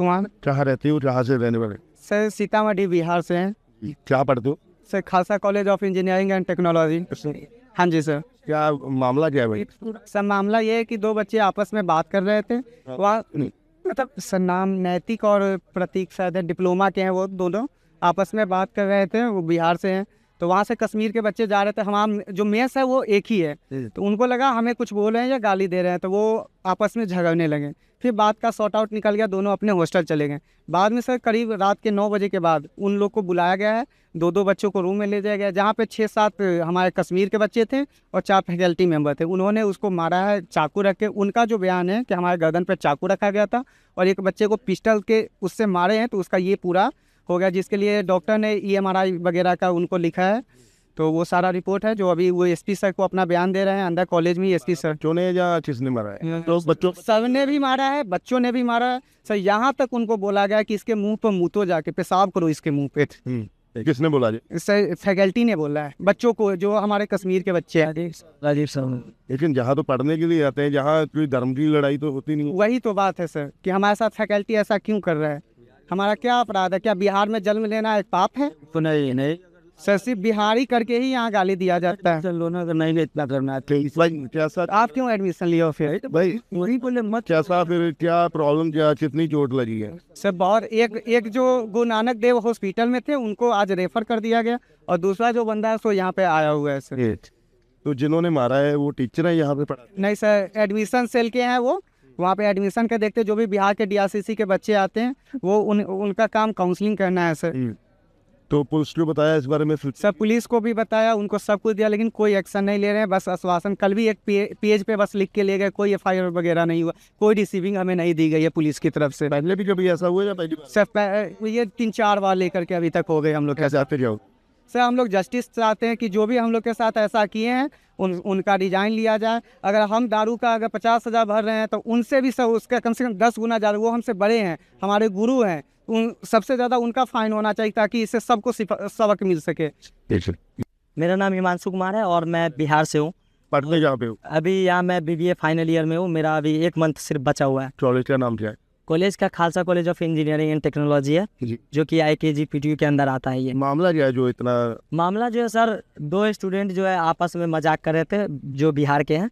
कुमार। कहाँ रहते हो, कहाँ से रहने वाले? सर सीतामढ़ी बिहार से हैं। क्या पढ़ते हो? Sir Khalsa college of engineering and technology. हाँ जी सर। क्या मामला क्या है भाई? सर मामला ये है कि दो बच्चे आपस में बात कर रहे थे। वहाँ मतलब सर नाम नैतिक और प्रतीक शायद है, डिप्लोमा के हैं वो दोनों। आपस में बात कर रहे थे, वो बिहार से हैं। तो वहाँ से कश्मीर के बच्चे जा रहे थे। हमारा जो मेस है वो एक ही है, तो उनको लगा हमें कुछ बोल रहे हैं या गाली दे रहे हैं, तो वो आपस में झगड़ने लगे। फिर बात का सॉर्ट आउट निकल गया, दोनों अपने हॉस्टल चले गए। बाद में सर करीब रात के 9 बजे के बाद उन लोग को बुलाया गया है। दो बच्चों को रूम में ले जाया गया, जहाँ पे 6-7 हमारे कश्मीर के बच्चे थे और 4 फैकल्टी मेंबर थे। उन्होंने उसको मारा है चाकू रख के। उनका जो बयान है कि हमारे गर्दन पर चाकू रखा गया था और एक बच्चे को पिस्टल के उससे मारे हैं, तो उसका ये पूरा हो गया, जिसके लिए डॉक्टर ने EMRI वगैरह का उनको लिखा है। तो वो सारा रिपोर्ट है जो अभी वो SP सर को अपना बयान दे रहे हैं अंदर कॉलेज में। SP सर बच्चों ने या किसने मारा है? तो बच्चों सब ने भी मारा है, बच्चों ने भी मारा है सर। यहाँ तक उनको बोला गया कि इसके मुंह पर मुतो जाके पेशाब करो इसके मुंह पे। किसने बोला जी? सर फैकल्टी ने बोला है बच्चों को, जो हमारे कश्मीर के बच्चे हैं। राजीव सर। लेकिन जहाँ तो पढ़ने के लिए आते हैं, जहाँ कोई धर्म की लड़ाई तो होती नहीं। वही तो बात है सर कि हमारे साथ फैकल्टी ऐसा क्यों कर रहा है? हमारा क्या अपराध है? क्या बिहार में जन्म लेना एक पाप है? तो नहीं सर सिर्फ बिहारी करके ही यहाँ गाली दिया जाता है। लोना का नहीं इतना करना है। कैसा आप क्यों एडमिशन लिया फिर? भाई वही बोले मत। कैसा फिर, क्या प्रॉब्लम, क्या कितनी चोट लगी है? सर बहुत एक जो गुरु नानक देव हॉस्पिटल में थे उनको आज रेफर कर दिया गया, और दूसरा जो बंदा है सो यहाँ पे आया हुआ है सर। तो जिन्होंने मारा है वो टीचर है यहाँ पे पढ़ा? नहीं सर, एडमिशन सेल के हैं वो। वहाँ पे एडमिशन के देखते जो भी बिहार के DRCC के बच्चे आते हैं वो उनका काम काउंसलिंग करना है सर। तो पुलिस को बताया इस बारे में? सब पुलिस को भी बताया, उनको सब कुछ दिया, लेकिन कोई एक्शन नहीं ले रहे हैं, बस आश्वासन। कल भी एक पेज पे बस लिख के ले गए, कोई FIR वगैरह नहीं हुआ, कोई रिसीविंग हमें नहीं दी गई है पुलिस की तरफ से। पहले भी कभी ऐसा हुआ या पहली बार? सर ये 3-4 बार लेकर के अभी तक हो गए हम लोग। कैसे आते जाओ? सर हम लोग जस्टिस चाहते हैं कि जो भी हम लोग के साथ ऐसा किए हैं उनका डिजाइन लिया जाए। अगर हम दारू का अगर 50,000 भर रहे हैं तो उनसे भी सर उसका कम से कम 10 गुना ज़्यादा। वो हमसे बड़े हैं, हमारे गुरु हैं, उन सबसे ज़्यादा उनका फाइन होना चाहिए ताकि इससे सबको सबक मिल सके। मेरा नाम हिमांशु कुमार है और मैं बिहार से हूँ। पढ़ने जहाँ पे हो? अभी यहाँ मैं BBA फाइनल ईयर में हूँ। मेरा अभी 1 मंथ सिर्फ बचा हुआ है। कॉलेज का नाम क्या है? कॉलेज का Khalsa college of engineering and technology है, जो कि IKG PTU के अंदर आता है। ये मामला क्या है जो इतना? मामला जो है सर, 2 स्टूडेंट जो है आपस में मजाक कर रहे थे जो बिहार के हैं,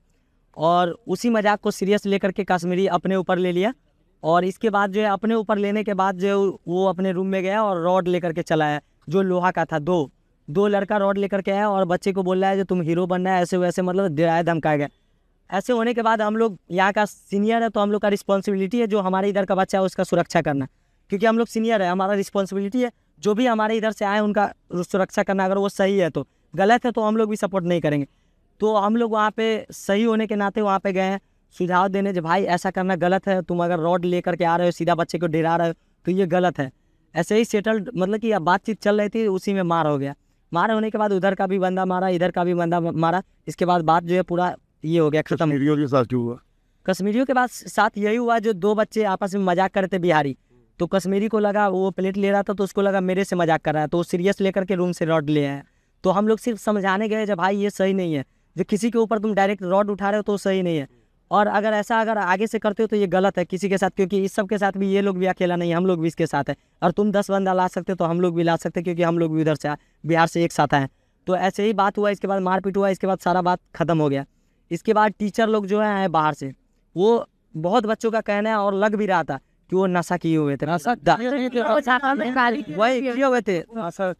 और उसी मजाक को सीरियस लेकर के कश्मीरी अपने ऊपर ले लिया। और इसके बाद जो है अपने ऊपर लेने के बाद जो वो अपने रूम में गया और रॉड लेकर के चला है, जो लोहा का था। दो लड़का रॉड लेकर के आया और बच्चे को बोल रहा है जो तुम हीरो बनना है, ऐसे वैसे मतलब डराया धमकाया गया। ऐसे होने के बाद हम लोग यहाँ का सीनियर है, तो हम लोग का रिस्पॉन्सिबिलिटी है जो हमारे इधर का बच्चा है उसका सुरक्षा करना, क्योंकि हम लोग सीनियर है, हमारा रिस्पॉन्सिबिलिटी है जो भी हमारे इधर से आए उनका सुरक्षा करना। अगर वो सही है तो, गलत है तो हम लोग भी सपोर्ट नहीं करेंगे। तो हम लोग वहाँ पे सही होने के नाते वहाँ पे गए हैं सुझाव देने, जो भाई ऐसा करना गलत है, तुम अगर रॉड लेकर के आ रहे हो सीधा बच्चे को डरा रहे हो तो ये गलत है। ऐसे ही सेटल्ड मतलब कि बातचीत चल रही थी, उसी में मार हो गया। मार होने के बाद उधर का भी बंदा मारा, इधर का भी बंदा मारा। इसके बाद बात जो है पूरा ये हो गया खत्म। कश्मीरियों के साथ क्यों हुआ? कश्मीरियों के बाद साथ यही हुआ, जो 2 बच्चे आपस में मजाक कर रहे थे बिहारी, तो कश्मीरी को लगा वो प्लेट ले रहा था तो उसको लगा मेरे से मजाक कर रहा है, तो वो सीरियस लेकर के रूम से रॉड ले आया। तो हम लोग सिर्फ समझाने गए जब भाई ये सही नहीं है, जो किसी के ऊपर तुम डायरेक्ट रॉड उठा रहे हो तो सही नहीं है, और अगर आगे से करते हो तो ये गलत है किसी के साथ, क्योंकि इस सब के साथ भी ये लोग भी अकेला नहीं है, हम लोग भी इसके साथ है। और तुम 10 बंदा ला सकते हो तो हम लोग भी ला सकते, क्योंकि हम लोग भी उधर से बिहार से एक साथ आए। तो ऐसे ही बात हुआ, इसके बाद मारपीट हुआ, इसके बाद सारा बात खत्म हो गया। इसके बाद टीचर लोग जो है आए बाहर से, वो बहुत बच्चों का कहना है और लग भी रहा था कि वो नशा किए हुए थे, वही किए हुए थे,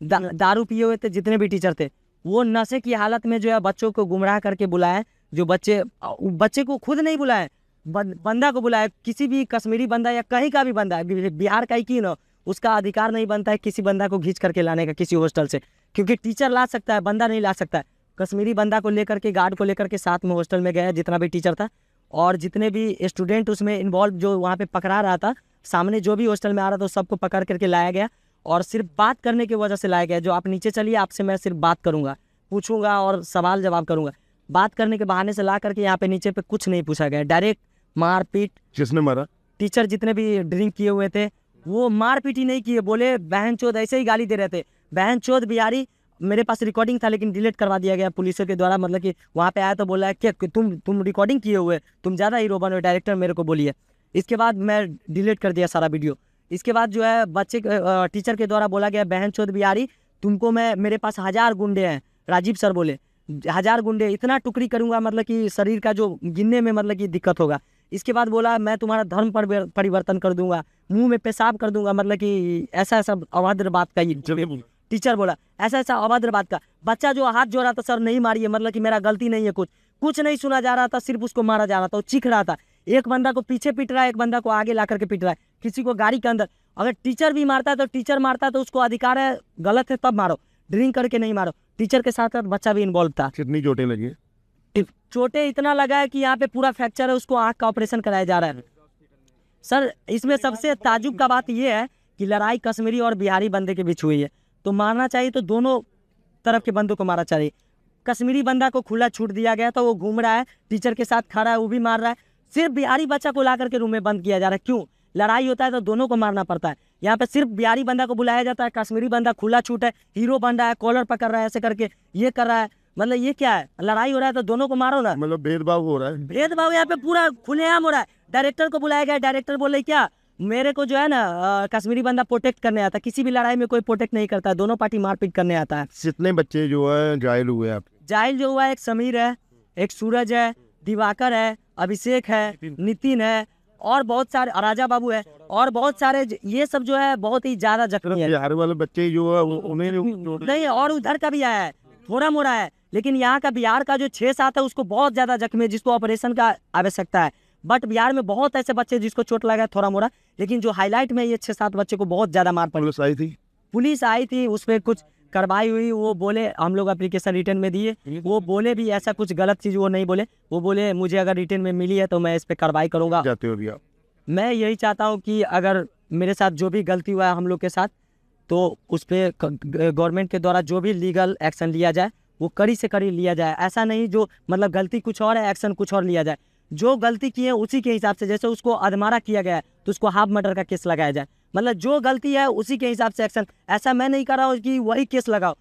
दारू पिए हुए थे। जितने भी टीचर थे वो नशे की हालत में जो है बच्चों को गुमराह करके बुलाए, जो बच्चे को खुद नहीं बुलाए, बंदा को बुलाए। किसी भी कश्मीरी बंदा या कहीं का भी बंदा, बिहार का ही क्यों ना, उसका अधिकार नहीं बनता है किसी बंदा को घींच करके लाने का किसी हॉस्टल से, क्योंकि टीचर ला सकता है, बंदा नहीं ला सकता है। कश्मीरी बंदा को लेकर के, गार्ड को लेकर के साथ में हॉस्टल में गया, जितना भी टीचर था और जितने भी स्टूडेंट उसमें इन्वॉल्व जो वहाँ पे पकड़ा रहा था, सामने जो भी हॉस्टल में आ रहा था सबको पकड़ करके लाया गया, और सिर्फ बात करने की वजह से लाया गया। जो आप नीचे चलिए, आपसे मैं सिर्फ बात करूँगा, पूछूंगा और सवाल जवाब करूँगा। बात करने के बहाने से ला करके यहाँ पे नीचे पे कुछ नहीं पूछा गया, डायरेक्ट मारपीट। किसने मारा? टीचर जितने भी ड्रिंक किए हुए थे वो मारपीट ही नहीं किए, बोले बहन चोद, ऐसे ही गाली दे रहे थे, बहन चोद बिहारी। मेरे पास रिकॉर्डिंग था लेकिन डिलीट करवा दिया गया पुलिसों के द्वारा, मतलब कि वहाँ पे आया तो बोला है कि तुम रिकॉर्डिंग किए हुए, तुम ज़्यादा हीरो बनो, डायरेक्टर मेरे को बोलिए। इसके बाद मैं डिलीट कर दिया सारा वीडियो, इसके बाद जो है बच्चे टीचर के द्वारा बोला गया बहन चोद बिहारी तुमको मैं मेरे पास 1000 गुंडे हैं। राजीव सर बोले 1000 गुंडे इतना टुकड़ी करूंगा मतलब कि शरीर का जो गिनने में मतलब कि दिक्कत होगा। इसके बाद बोला मैं तुम्हारा धर्म परिवर्तन कर दूंगा, मुंह में पेशाब कर दूंगा, मतलब कि ऐसा ऐसा अभद्र बात का टीचर बोला, ऐसा ऐसा अभद्र बात का। बच्चा जो हाथ जोड़ा था सर नहीं मारिए, मतलब कि मेरा गलती नहीं है, कुछ नहीं सुना जा रहा था, सिर्फ उसको मारा जा रहा था, वो चीख रहा था। एक बंदा को पीछे पीट रहा है, एक बंदा को आगे ला करके पीट रहा है, किसी को गाड़ी के अंदर। अगर टीचर भी मारता है तो टीचर मारता है तो उसको अधिकार है, गलत है तब मारो, ड्रिंक करके नहीं मारो। टीचर के साथ बच्चा भी इन्वॉल्व था। कितनी चोटें लगी? चोटें इतना लगा है कि यहाँ पे पूरा फ्रैक्चर है, उसको आँख का ऑपरेशन कराया जा रहा है। सर इसमें सबसे ताजुब का बात यह है कि लड़ाई कश्मीरी और बिहारी बंदे के बीच हुई है, तो मारना चाहिए तो दोनों तरफ के बंदों को मारना चाहिए। कश्मीरी बंदा को खुला छूट दिया गया था, वो घूम रहा है, टीचर के साथ खड़ा है, वो भी मार रहा है। सिर्फ बिहारी बच्चा को ला करके रूम में बंद किया जा रहा है। क्यों? लड़ाई होता है तो दोनों को मारना पड़ता है। यहाँ पे सिर्फ बिहारी बंदा को बुलाया जाता है, कश्मीरी बंदा खुला छूट है, हीरो बन रहा है, कॉलर पकड़ रहा है, ऐसे करके ये कर रहा है। मतलब ये क्या है? लड़ाई हो रहा है तो दोनों को मारो ना। मतलब भेदभाव हो रहा है? भेदभाव यहाँ पे पूरा खुलेआम हो रहा है। डायरेक्टर को बुलाया गया, डायरेक्टर बोले क्या मेरे को जो है ना कश्मीरी बंदा प्रोटेक्ट करने आता है। किसी भी लड़ाई में कोई प्रोटेक्ट नहीं करता है, दोनों पार्टी मारपीट करने आता है। कितने बच्चे जो है घायल हुए? आप जाहिल जो हुआ है, एक समीर है, एक सूरज है, दिवाकर है, अभिषेक है, नितिन है, और बहुत सारे राजा बाबू है, और बहुत सारे ये सब जो है बहुत ही ज्यादा जख्मी है। बिहार वाले बच्चे जो है उन्हें नहीं, और उधर का भी आया है, थोड़ा मोड़ा है, लेकिन यहाँ का बिहार का जो 6-7 है उसको बहुत ज्यादा जख्मी है, जिसको ऑपरेशन का आवश्यकता है। बट बिहार में बहुत ऐसे बच्चे जिसको चोट लगा है थोड़ा मोड़ा, लेकिन जो हाईलाइट में ये 6-7 बच्चे को बहुत ज्यादा मार पड़ी। पुलिस आई थी, उस पर कुछ कार्रवाई हुई। वो बोले हम लोग एप्लीकेशन रिटर्न में दिए, वो बोले भी ऐसा कुछ गलत चीज़ वो नहीं बोले। वो बोले मुझे अगर रिटर्न में मिली है तो मैं इस पर कार्रवाई करूँगा। जाते हो भैया? मैं यही चाहता हूँ कि अगर मेरे साथ जो भी गलती हुआ है हम लोग के साथ, तो उस पर गवर्नमेंट के द्वारा जो भी लीगल एक्शन लिया जाए वो कड़ी से कड़ी लिया जाए। ऐसा नहीं जो मतलब गलती कुछ और है, एक्शन कुछ और लिया जाए। जो गलती की है उसी के हिसाब से, जैसे उसको अधमारा किया गया है तो उसको हाफ मर्डर का केस लगाया जाए। मतलब जो गलती है उसी के हिसाब से एक्शन। ऐसा मैं नहीं कर रहा हूँ कि वही केस लगाओ,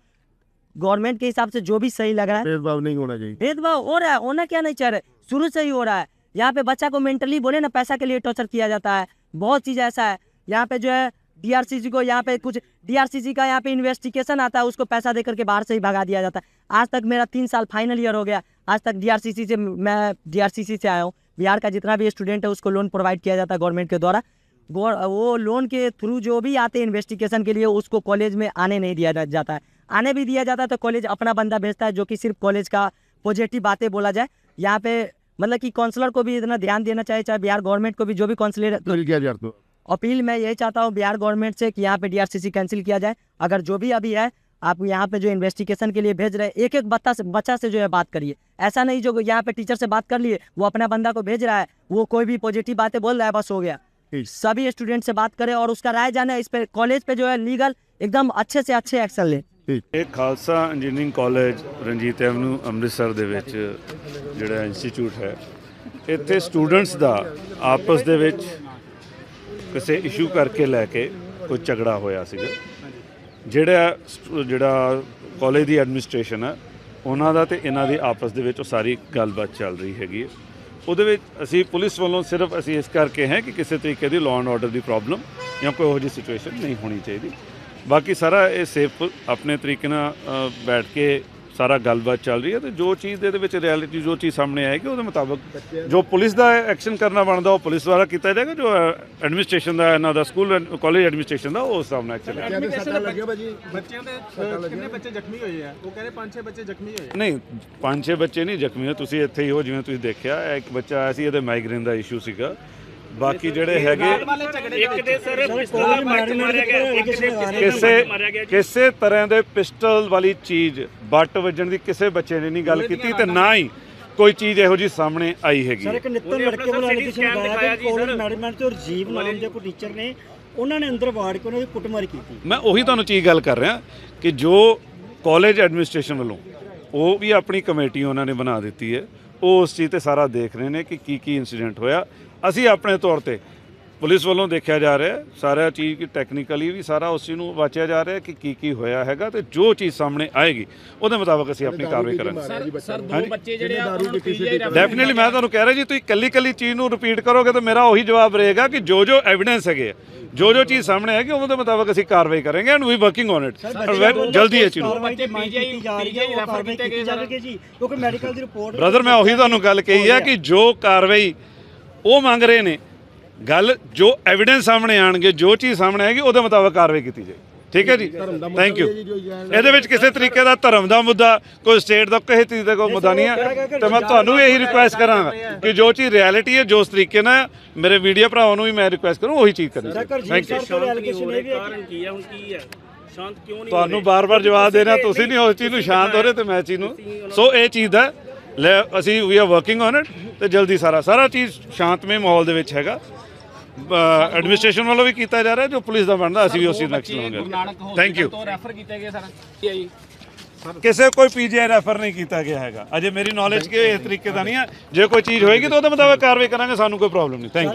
गवर्नमेंट के हिसाब से जो भी सही लग रहा है। भेदभाव नहीं होना चाहिए। भेदभाव हो रहा है, होना क्या नहीं चाह रहे, शुरू से ही हो रहा है। यहाँ पे बच्चा को मेंटली बोले ना पैसा के लिए टॉर्चर किया जाता है, बहुत चीज़ ऐसा है। यहाँ पे जो है DRCC को, यहाँ पे कुछ DRCC का यहाँ पे इन्वेस्टिगेशन आता है, उसको पैसा दे करके बाहर से ही भगा दिया जाता है। आज तक मेरा 3 साल फाइनल ईयर हो गया, आज तक मैं DRCC से आया हूँ। बिहार का जितना भी स्टूडेंट है उसको लोन प्रोवाइड किया जाता है गवर्नमेंट के द्वारा। वो लोन के थ्रू जो भी आते हैं इन्वेस्टिगेशन के लिए, उसको कॉलेज में आने नहीं दिया जाता है। आने भी दिया जाता है तो कॉलेज अपना बंदा भेजता है जो कि सिर्फ कॉलेज का पॉजिटिव बातें बोला जाए। यहाँ पे मतलब कि काउंसलर को भी इतना ध्यान देना चाहिए, चाहे बिहार गवर्नमेंट को भी, जो भी काउंसलर। अपील मैं यही चाहता हूँ बिहार गवर्नमेंट से कि यहाँ पे DRCC कैंसिल किया जाए। अगर जो भी अभी है आप यहाँ पे जो इन्वेस्टिगेशन के लिए भेज रहे हैं, एक एक बच्चा से जो है बात करिए। ऐसा नहीं जो यहाँ पे टीचर से बात कर लिए, वो अपना बंदा को भेज रहा है, वो कोई भी पॉजिटिव बातें बोल रहा है, बस हो गया। सभी स्टूडेंट से बात करें और उसका राय जाने। इस पे कॉलेज पे जो है लीगल एकदम अच्छे से अच्छे एक्शन ले। एक Khalsa engineering college Ranjit avenue Amritsar ਦੇ ਵਿੱਚ ਜਿਹੜਾ ਇੰਸਟੀਚਿਊਟ ਹੈ, ਇੱਥੇ ਸਟੂਡੈਂਟਸ ਦਾ ਆਪਸ ਦੇ ਵਿੱਚ ਕਿਸੇ ਇਸ਼ੂ ਕਰਕੇ ਲੈ ਕੇ ਕੋਈ ਝਗੜਾ ਹੋਇਆ ਸੀਗਾ। ਜਿਹੜਾ ਕਾਲਜ ਦੀ ਐਡਮਿਨਿਸਟ੍ਰੇਸ਼ਨ ਹੈ ਉਹਨਾਂ ਦਾ ਤੇ ਇਹਨਾਂ ਦੀ ਆਪਸ ਦੇ ਵਿੱਚ ਉਹ ਸਾਰੀ ਗੱਲਬਾਤ ਚੱਲ ਰਹੀ ਹੈਗੀ ਹੈ। ਉਹਦੇ ਵਿੱਚ ਅਸੀਂ ਪੁਲਿਸ ਵੱਲੋਂ ਸਿਰਫ ਅਸੀਂ ਇਸ ਕਰਕੇ ਹੈ ਕਿ ਕਿਸੇ ਤਰੀਕੇ ਦੀ law and order the problem ਜਾਂ ਕੋਈ ਇਹੋ ਜਿਹੀ ਸਿਚੁਏਸ਼ਨ ਨਹੀਂ ਹੋਣੀ ਚਾਹੀਦੀ। ਬਾਕੀ ਸਾਰਾ ਇਹ ਸੇਫ ਆਪਣੇ ਤਰੀਕੇ ਨਾਲ ਬੈਠ ਕੇ ਸਾਰਾ ਗੱਲਬਾਤ ਚੱਲ ਰਹੀ ਹੈ, ਤੇ ਜੋ ਚੀਜ਼ ਦੇ ਵਿੱਚ ਰਿਐਲਿਟੀ ਜੋ ਚੀਜ਼ ਸਾਹਮਣੇ ਆਏਗੀ ਉਹਦੇ ਮੁਤਾਬਕ ਜੋ ਪੁਲਿਸ ਦਾ ਐਕਸ਼ਨ ਕਰਨਾ ਬਣਦਾ ਉਹ ਪੁਲਿਸ ਦੁਆਰਾ ਕੀਤਾ ਜਾਏਗਾ। ਜੋ ਐਡਮਿਨਿਸਟ੍ਰੇਸ਼ਨ ਦਾ ਇਹਨਾਂ ਦਾ ਸਕੂਲ ਕਾਲਜ ਐਡਮਿਨਿਸਟ੍ਰੇਸ਼ਨ ਦਾ ਉਸ ਹਿਸਾਬ ਨਾਲ ਐਕਸ਼ਨ ਬੱਚਿਆਂ ਦੇ ਕਿੰਨੇ ਬੱਚੇ ਜ਼ਖਮੀ ਹੋਏ ਆ? ਉਹ ਕਹਿੰਦੇ 5-6 ਬੱਚੇ ਜ਼ਖਮੀ ਹੋਏ। ਨਹੀਂ 5-6 ਬੱਚੇ ਨਹੀਂ ਜ਼ਖਮੀ ਹੋਏ, ਤੁਸੀਂ ਇੱਥੇ ਹੀ ਹੋ ਜਿਵੇਂ ਤੁਸੀਂ ਦੇਖਿਆ। ਇੱਕ ਬੱਚਾ ਆਇਆ ਸੀ, ਇਹਦੇ ਮਾਈਗ੍ਰੇਨ ਦਾ ਇਸ਼ੂ ਸੀਗਾ। ਬਾਕੀ ਜਿਹੜੇ ਹੈਗੇ ਕਿਸੇ ਤਰ੍ਹਾਂ ਦੇ ਪਿਸਟਲ ਵਾਲੀ ਚੀਜ਼ ਬੱਟ ਵੱਜਣ ਦੀ ਕਿਸੇ ਬੱਚੇ ਨੇ ਨਹੀਂ ਗੱਲ ਕੀਤੀ, ਤੇ ਨਾ ਹੀ ਕੋਈ ਚੀਜ਼ ਇਹੋ ਜਿਹੀ ਸਾਹਮਣੇ ਆਈ ਹੈਗੀ। ਸਰ ਇੱਕ ਨਿੱਤਨ ਲੜਕੇ ਵੱਲੋਂ ਐਲੀਗੇਸ਼ਨ ਲਗਾਇਆ ਕਿ ਕਾਲਜ ਮੈਨੇਜਮੈਂਟ ਤੇ ਰਜੀਵ ਨਾਮ ਦੇ ਕੋਈ ਟੀਚਰ ਨੇ, ਉਹਨਾਂ ਨੇ ਅੰਦਰ ਵਾੜ ਕੇ ਉਹਨਾਂ ਦੀ ਕੁੱਟਮਾਰ ਕੀਤੀ। ਮੈਂ ਉਹੀ ਤੁਹਾਨੂੰ ਚੀਜ਼ ਗੱਲ ਕਰ ਰਿਹਾ ਕਿ ਜੋ ਕਾਲਜ ਐਡਮਿਨਿਸਟ੍ਰੇਸ਼ਨ ਵੱਲੋਂ ਉਹ ਵੀ ਆਪਣੀ ਕਮੇਟੀ ਉਹਨਾਂ ਨੇ ਬਣਾ ਦਿੱਤੀ ਹੈ, ਉਹ ਉਸ ਚੀਜ਼ ਤੇ ਸਾਰਾ ਦੇਖ ਰਹੇ ਨੇ ਕਿ ਕੀ ਇੰਸੀਡੈਂਟ ਹੋਇਆ। ਅਸੀਂ ਆਪਣੇ ਤੌਰ ਤੇ ਪੁਲਿਸ ਵੱਲੋਂ ਦੇਖਿਆ ਜਾ ਰਿਹਾ ਹੈ ਸਾਰਾ ਚੀਜ਼, ਕਿ ਟੈਕਨੀਕਲੀ ਵੀ ਸਾਰਾ ਉਸ ਚੀਜ਼ ਨੂੰ ਵਾਚਿਆ ਜਾ ਰਿਹਾ ਕਿ ਕੀ ਹੋਇਆ ਹੈਗਾ, ਤੇ ਜੋ ਚੀਜ਼ ਸਾਹਮਣੇ ਆਏਗੀ ਉਹਦੇ ਮੁਤਾਬਕ ਅਸੀਂ ਆਪਣੀ ਕਾਰਵਾਈ ਕਰਾਂਗੇ। ਸਰ ਦੋ ਬੱਚੇ ਜਿਹੜੇ ਆ ਉਹਨਾਂ ਨੂੰ ਪੀਜੀਆਈ ਡੈਫੀਨਿਟਲੀ ਮੈਂ ਤੁਹਾਨੂੰ ਕਹਿ ਰਿਹਾ ਜੀ, ਤੁਸੀਂ ਕੱਲੀ ਚੀਜ਼ ਨੂੰ ਰਿਪੀਟ ਕਰੋਗੇ ਤਾਂ ਮੇਰਾ ਉਹੀ ਜਵਾਬ ਰਹੇਗਾ ਕਿ ਜੋ ਐਵੀਡੈਂਸ ਹੈਗੇ, ਜੋ ਚੀਜ਼ ਸਾਹਮਣੇ ਆਏਗੀ ਉਹਦੇ ਮੁਤਾਬਕ ਅਸੀਂ ਕਾਰਵਾਈ ਕਰਾਂਗੇ and we working on it ਜਲਦੀ ਇਹ ਚੀਜ਼ ਨੂੰ। ਕਾਰਵਾਈ ਤੇ ਮੰਗ ਕੀਤੀ ਜਾ ਰਹੀ ਹੈ, ਉਹ ਕਾਰਵਾਈ ਕੀਤੀ ਜਾਵੇਗੀ ਜੀ, ਕਿਉਂਕਿ ਮੈਡੀਕਲ ਦੀ ਰਿਪੋਰਟ ਬ੍ਰਦਰ ਮੈਂ ਉਹੀ ਤੁਹਾਨੂੰ ਗੱਲ ਕਹੀ ਹੈ ਕਿ ਜੋ ਕਾਰਵਾਈ ਉਹ ਮੰਗ ਰਹੇ ਨੇ, ਗੱਲ ਜੋ ਐਵੀਡੈਂਸ ਸਾਹਮਣੇ ਆਣਗੇ, ਜੋ ਚੀਜ਼ ਸਾਹਮਣੇ ਆਏਗੀ ਉਹਦੇ ਮੁਤਾਬਕ ਕਾਰਵਾਈ ਕੀਤੀ ਜਾਏ। ਠੀਕ ਹੈ ਜੀ, ਥੈਂਕ ਯੂ। ਇਹਦੇ ਵਿੱਚ ਕਿਸੇ ਤਰੀਕੇ ਦਾ ਧਰਮ ਦਾ ਮੁੱਦਾ, ਕੋਈ ਸਟੇਟ ਦਾ ਕਿਸੇ ਚੀਜ਼ ਦਾ ਕੋਈ ਮੁੱਦਾ ਨਹੀਂ ਹੈ, ਤੇ ਮੈਂ ਤੁਹਾਨੂੰ ਵੀ ਇਹੀ ਰਿਕੁਐਸਟ ਕਰਾਂਗਾ ਕਿ ਜੋ ਚੀਜ਼ ਰਿਐਲਿਟੀ ਹੈ, ਜੋ ਤਰੀਕੇ ਨਾਲ ਮੇਰੇ ਵੀਡੀਓ ਭਰਾਵਾਂ ਨੂੰ ਵੀ ਮੈਂ ਰਿਕੁਐਸਟ ਕਰੂੰ ਉਹੀ ਚੀਜ਼ ਕਰਨੀ। Thank you. ਤੁਹਾਨੂੰ ਬਾਰ-ਬਾਰ ਜਵਾਬ ਦੇਣਾ, ਤੁਸੀਂ ਨਹੀਂ ਉਸ ਚੀਜ਼ ਨੂੰ ਸ਼ਾਂਤ ਹੋ ਰਹੇ ਤੇ ਮੈਂ ਚੀਜ਼ ਨੂੰ, ਸੋ ਇਹ ਚੀਜ਼ ਦਾ ਲੈ ਅਸੀਂ we are working on it, ਤੇ ਜਲਦੀ ਸਾਰਾ ਚੀਜ਼ ਸ਼ਾਂਤਮਈ ਮਾਹੌਲ ਦੇ ਵਿੱਚ ਹੈਗਾ। ਐਡਮਿਨਿਸਟ੍ਰੇਸ਼ਨ ਵੱਲੋਂ ਵੀ ਕੀਤਾ ਜਾ ਰਿਹਾ, ਜੋ ਪੁਲਿਸ ਦਾ ਬਣਦਾ ਅਸੀਂ ਵੀ ਉਸੇ ਨੈਕਸਟ ਲਵਾਂਗੇ। Thank you. ਰੈਫਰ ਕੀਤੇ ਗਏ ਸਰ ਕਿਸੇ ਕੋਈ ਪੀਜੀਆਈ ਰੈਫਰ ਨਹੀਂ ਕੀਤਾ ਗਿਆ ਹੈਗਾ ਅਜੇ, ਮੇਰੀ ਨੌਲੇਜ ਕਿ ਇਸ ਤਰੀਕੇ ਦਾ ਨਹੀਂ ਹੈ। ਜੇ ਕੋਈ ਚੀਜ਼ ਹੋਏਗੀ ਤਾਂ ਉਹਦੇ ਮੁਤਾਬਕ ਕਾਰਵਾਈ ਕਰਾਂਗੇ, ਸਾਨੂੰ ਕੋਈ ਪ੍ਰੋਬਲਮ ਨਹੀਂ। Thank you.